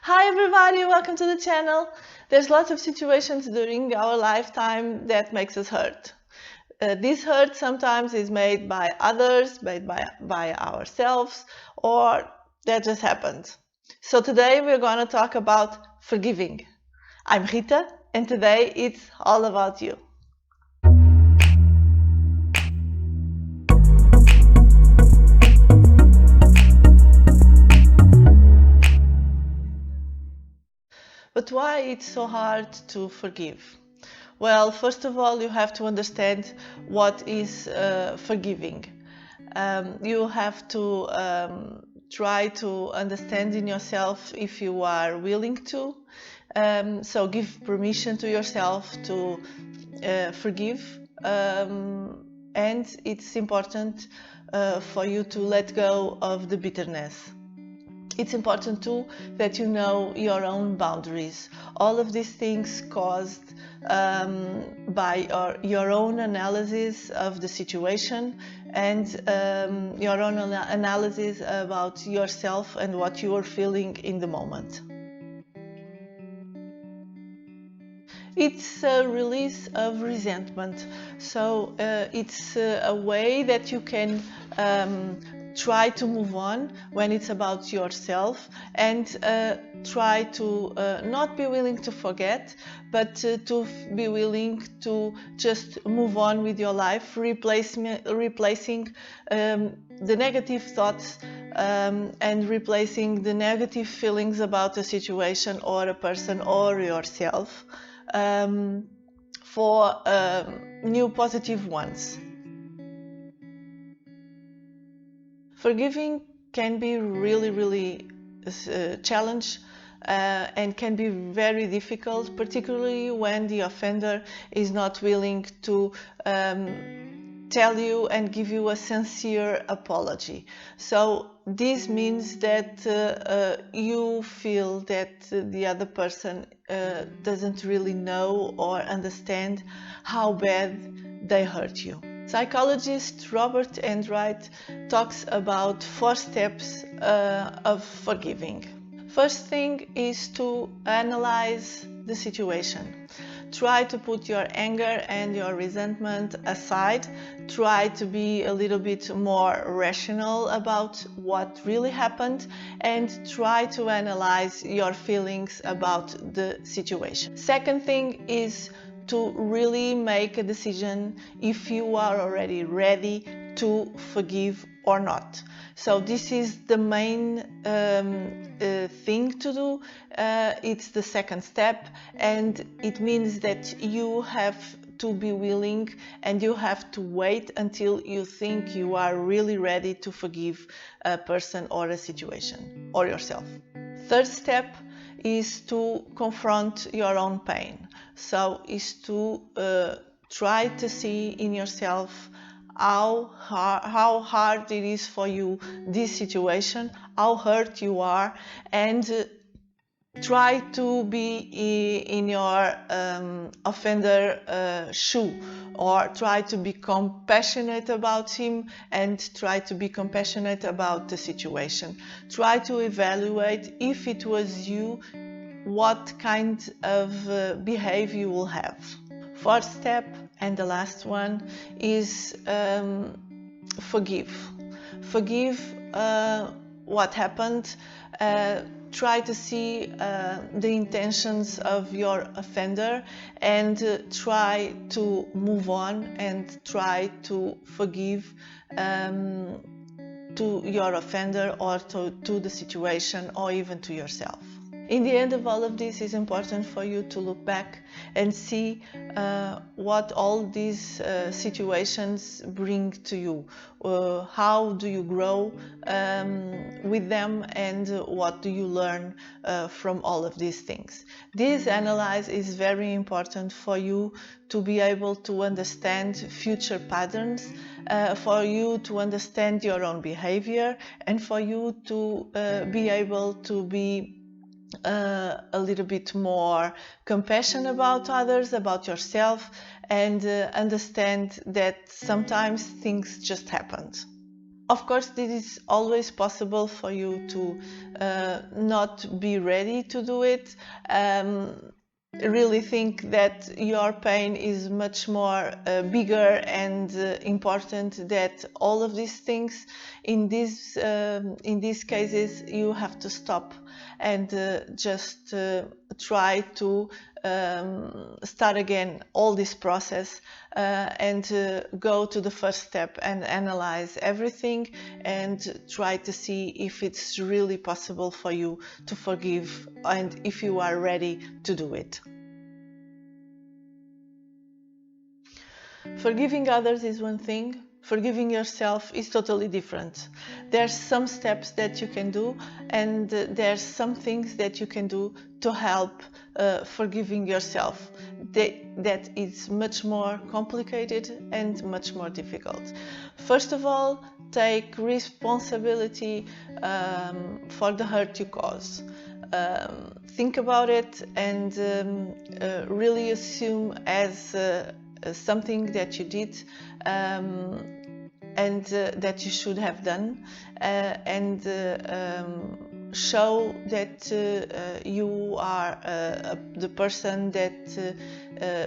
Hi everybody, welcome to the channel. There's lots of situations during our lifetime that makes us hurt. This hurt sometimes is made by others, made by ourselves, or that just happens. So today we're going to talk about forgiving. I'm Rita, and today it's all about you. But why it's so hard to forgive? Well, first of all, you have to understand what is forgiving. You have to try to understand in yourself if you are willing to. So give permission to yourself to forgive. And it's important for you to let go of the bitterness. It's important too that you know your own boundaries. All of these things caused by your own analysis of the situation and your own analysis about yourself and what you are feeling in the moment. It's a release of resentment. So it's a way that you can try to move on when it's about yourself and try to not be willing to forget, but to be willing to just move on with your life, replacing the negative thoughts and replacing the negative feelings about a situation or a person or yourself for new positive ones. Forgiving can be really challenge and can be very difficult, particularly when the offender is not willing to tell you and give you a sincere apology. So this means that you feel that the other person doesn't really know or understand how bad they hurt you. Psychologist Robert Enright talks about 4 steps of forgiving. First thing is to analyze the situation. Try to put your anger and your resentment aside. Try to be a little bit more rational about what really happened and try to analyze your feelings about the situation. Second thing is to really make a decision if you are already ready to forgive or not. So this is the main thing to do. It's the second step, and it means that you have to be willing and you have to wait until you think you are really ready to forgive a person or a situation or yourself. Third step is to confront your own pain. So is to try to see in yourself how hard it is for you, this situation, how hurt you are, and try to be in your offender shoe, or try to be compassionate about him and try to be compassionate about the situation. Try to evaluate if it was you, what kind of behavior you will have. Fourth step, and the last one, is forgive. Forgive what happened. Try to see the intentions of your offender and try to move on and try to forgive to your offender or to the situation or even to yourself. In the end of all of this, it's important for you to look back and see what all these situations bring to you. How do you grow with them, and what do you learn from all of these things? This analysis is very important for you to be able to understand future patterns, for you to understand your own behavior, and for you to be able to be a little bit more compassion about others, about yourself, and understand that sometimes things just happened. Of course, this is always possible for you to not be ready to do it. Really think that your pain is much more bigger and important than all of these things. In these cases, you have to stop and just try to start again all this process and go to the first step and analyze everything and try to see if it's really possible for you to forgive and if you are ready to do it. Forgiving others is one thing. Forgiving yourself is totally different. There's some steps that you can do, and there's some things that you can do to help forgiving yourself. That is much more complicated and much more difficult. First of all, take responsibility for the hurt you cause. Think about it and really assume as something that you did and that you should have done, and show that you are the person that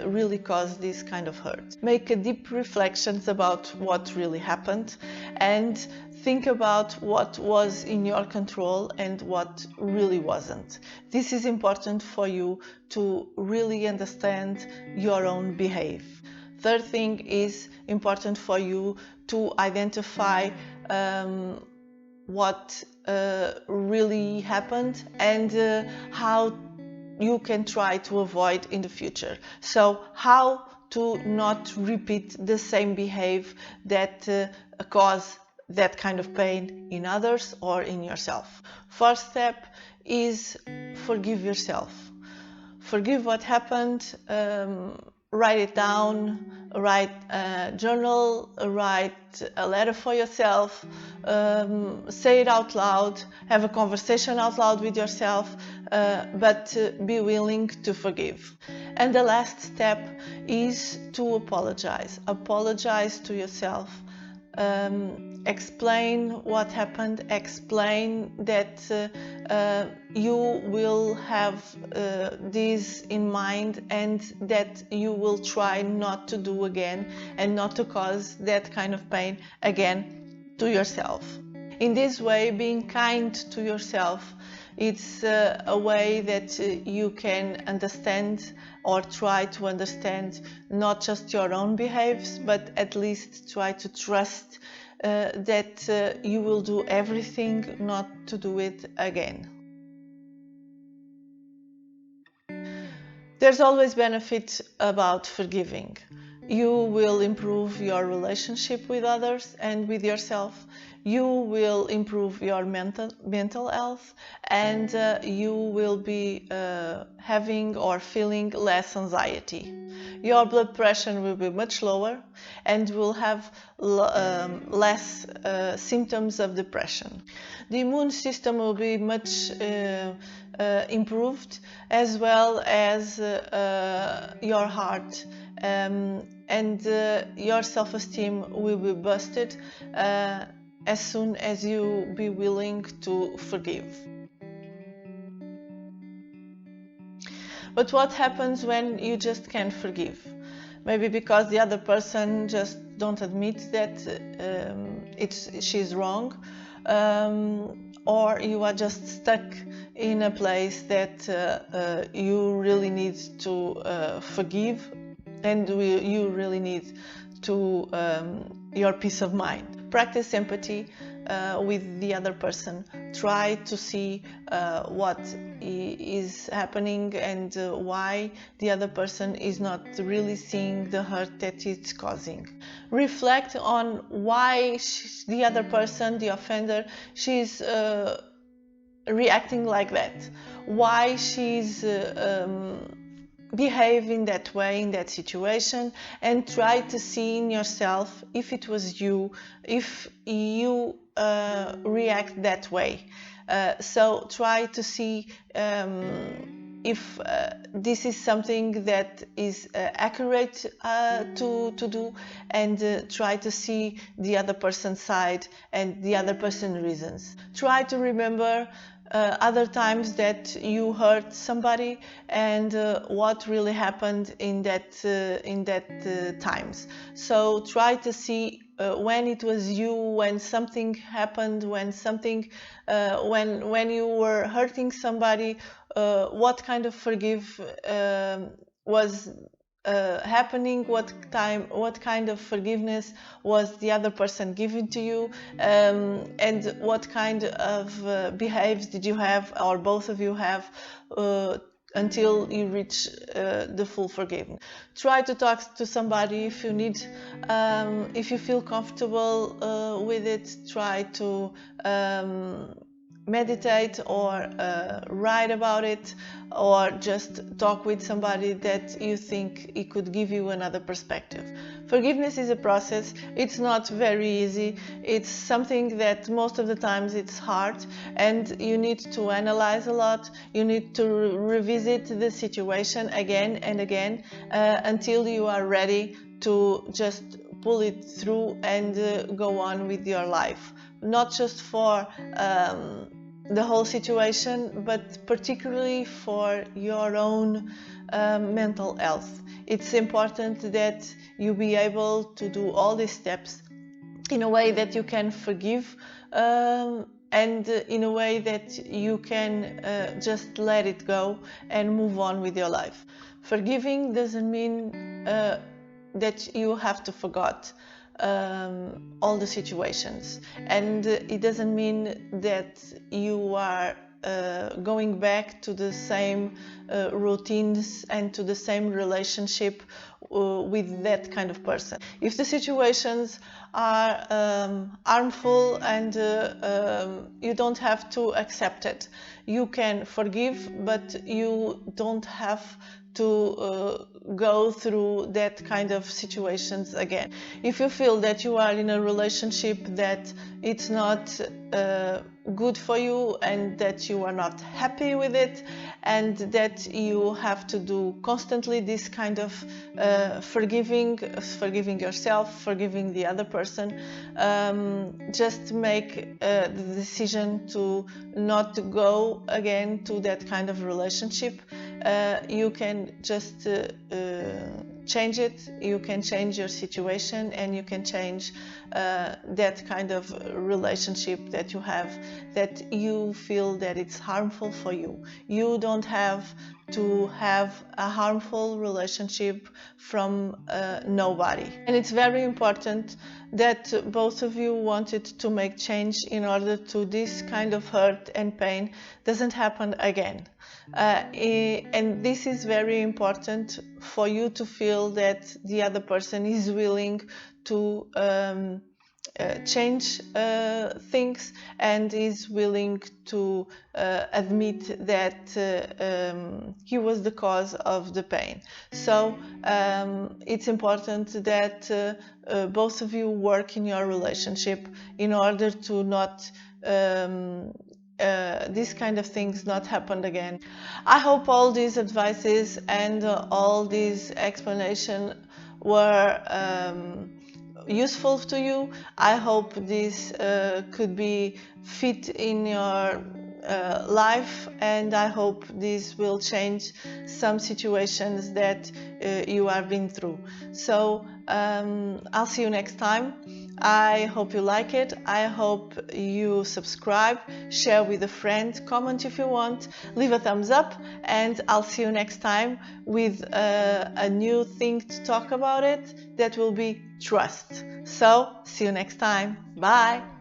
really caused this kind of hurt. Make a deep reflections about what really happened and think about what was in your control and what really wasn't. This is important for you to really understand your own behavior. Third thing is important for you to identify what really happened and how you can try to avoid in the future. So how to not repeat the same behavior that cause that kind of pain in others or in yourself. First step is forgive yourself. Forgive what happened. Write it down, write a journal, write a letter for yourself, say it out loud, have a conversation out loud with yourself, but be willing to forgive. And the last step is to apologize. Apologize to yourself. Explain what happened, explain that you will have this in mind and that you will try not to do again and not to cause that kind of pain again to yourself. In this way, being kind to yourself, it's a way that you can understand or try to understand not just your own behaviors, but at least try to trust that you will do everything not to do it again. There's always benefit about forgiving. You will improve your relationship with others and with yourself. You will improve your mental health, and you will be having or feeling less anxiety. Your blood pressure will be much lower and will have less symptoms of depression. The immune system will be much improved, as well as your heart, and your self-esteem will be boosted as soon as you be willing to forgive. But what happens when you just can't forgive? Maybe because the other person just don't admit that she's wrong, or you are just stuck in a place that you really need to forgive, and you really need to your peace of mind. Practice empathy with the other person. Try to see what is happening and why the other person is not really seeing the hurt that it's causing. Reflect on why the other person, the offender, she's reacting like that. Why she's behaving that way in that situation, and try to see in yourself if it was you, if you react that way. So try to see if this is something that is accurate to do, and try to see the other person's side and the other person's reasons. Try to remember other times that you hurt somebody and what really happened in that times. So try to see when it was you, when something happened, when something when you were hurting somebody, what kind of forgive was happening, what kind of forgiveness was the other person giving to you, and what kind of behaves did you have, or both of you have, until you reach the full forgiveness. Try to talk to somebody if you need, if you feel comfortable with it. Try to meditate or write about it, or just talk with somebody that you think it could give you another perspective. Forgiveness is a process. It's not very easy. It's something that most of the times it's hard, and you need to analyze a lot. You need to revisit the situation again and again until you are ready to just pull it through and go on with your life. Not just for the whole situation, but particularly for your own mental health. It's important that you be able to do all these steps in a way that you can forgive, and in a way that you can just let it go and move on with your life. Forgiving doesn't mean that you have to forget all the situations, and it doesn't mean that you are going back to the same routines and to the same relationship with that kind of person. If the situations are harmful, and you don't have to accept it, you can forgive, but you don't have to go through that kind of situations again. If you feel that you are in a relationship that it's not good for you, and that you are not happy with it, and that you have to do constantly this kind of forgiving yourself, forgiving the other person, just make the decision to not go again to that kind of relationship. You can just change it, you can change your situation, and you can change that kind of relationship that you have, that you feel that it's harmful for you. You don't have to have a harmful relationship from nobody. And it's very important that both of you wanted to make change in order to this kind of hurt and pain doesn't happen again. And this is very important for you to feel that the other person is willing to change things, and is willing to admit that he was the cause of the pain. So it's important that both of you work in your relationship in order to not these kind of things not happen again. I hope all these advices and all these explanations were useful to you. I hope this could be fit in your life, and I hope this will change some situations that you have been through. So I'll see you next time. I hope you like it. I hope you subscribe, share with a friend, comment if you want, leave a thumbs up, and I'll see you next time with a new thing to talk about it that will be trust. So see you next time. Bye.